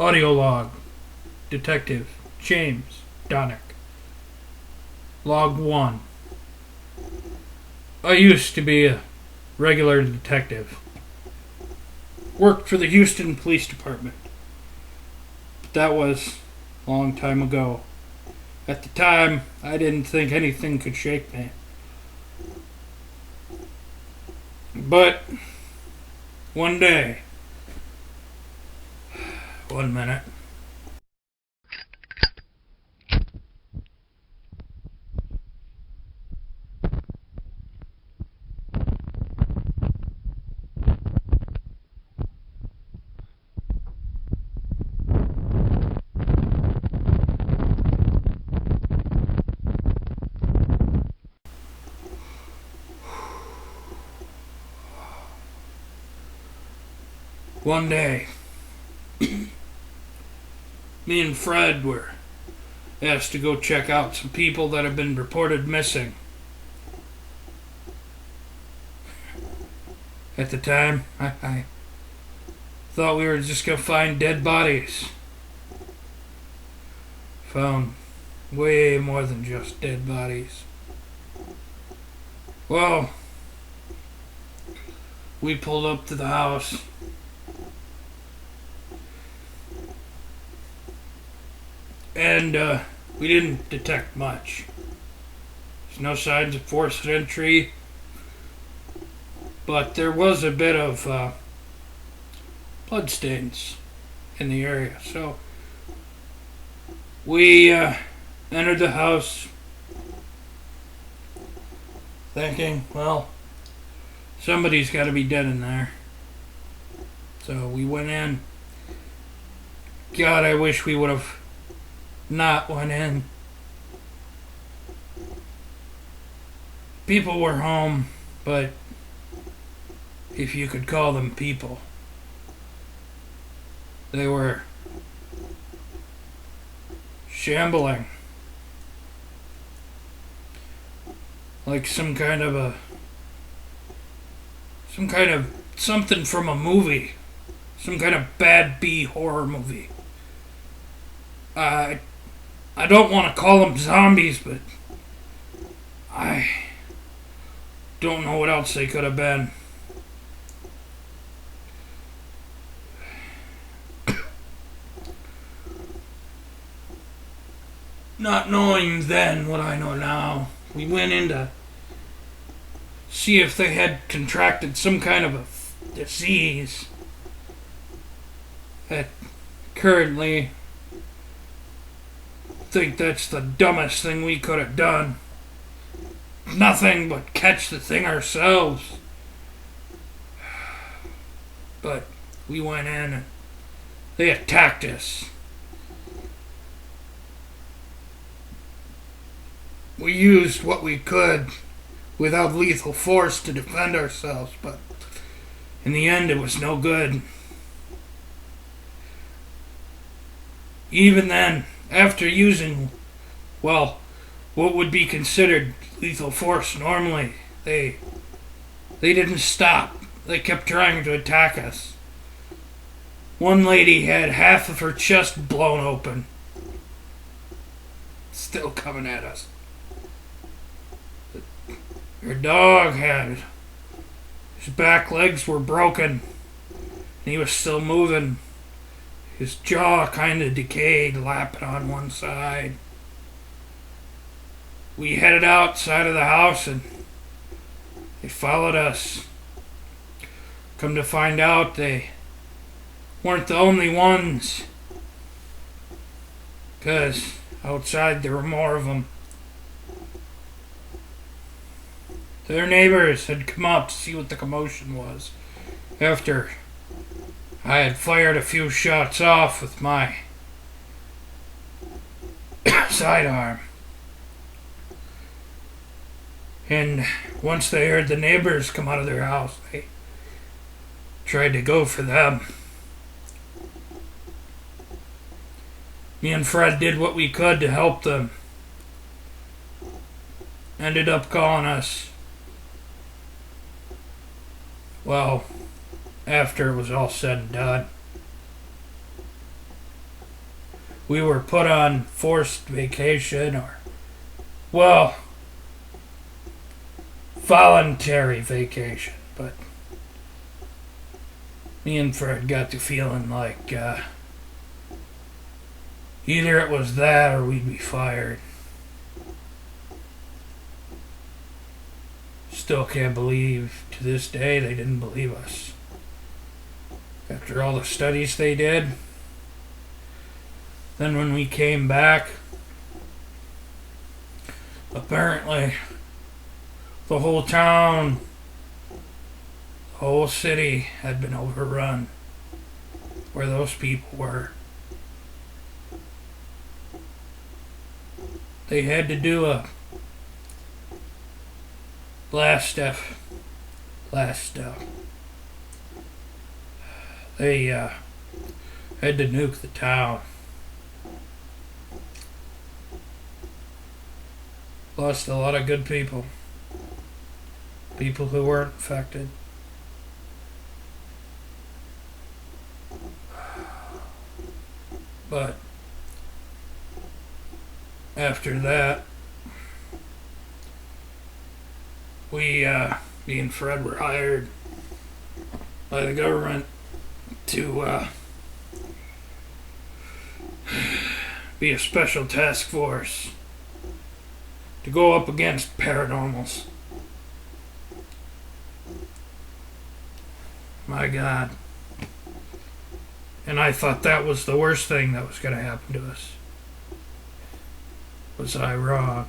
Audio log. Detective James Donnick. Log 1. I used to be a regular detective. Worked for the Houston Police Department. But that was a long time ago. At the time, I didn't think anything could shake me. But one day, one minute. One day, me and Fred were asked to go check out some people that have been reported missing. At the time, I thought we were just going to find dead bodies. Found way more than just dead bodies. Well, we pulled up to the house. And we didn't detect much. There's no signs of forced entry. But there was a bit of bloodstains in the area. So we entered the house thinking, well, somebody's got to be dead in there. So we went in. God, I wish we would have not went in. People were home, but if you could call them people, they were shambling. Like some kind of something from a movie. Some kind of bad B horror movie. I don't want to call them zombies, but I don't know what else they could have been. Not knowing then what I know now, we went in to see if they had contracted some kind of a disease that currently think that's the dumbest thing we could have done. Nothing but catch the thing ourselves. But we went in and they attacked us. We used what we could without lethal force to defend ourselves, but in the end it was no good. Even then, after using, well, what would be considered lethal force normally, they didn't stop. They kept trying to attack us. One lady had half of her chest blown open. Still coming at us. Her dog had, his back legs were broken, and he was still moving. His jaw kind of decayed, lapping on one side. We headed outside of the house and they followed us. Come to find out, they weren't the only ones, because outside there were more of them. Their neighbors had come up to see what the commotion was after I had fired a few shots off with my sidearm. And once they heard the neighbors come out of their house, they tried to go for them. Me and Fred did what we could to help them. Ended up calling us. Well, after it was all said and done. we were put on forced vacation, or, well, voluntary vacation. But me and Fred got to feeling like either it was that or we'd be fired. Still can't believe to this day they didn't believe us. After all the studies they did. Then when we came back, apparently the whole town, the whole city had been overrun where those people were. They had to do a last step. They had to nuke the town. Lost a lot of good people. People who weren't affected. But after that, me and Fred were hired by the government to be a special task force to go up against paranormals. My God. And I thought that was the worst thing that was going to happen to us. Was I wrong?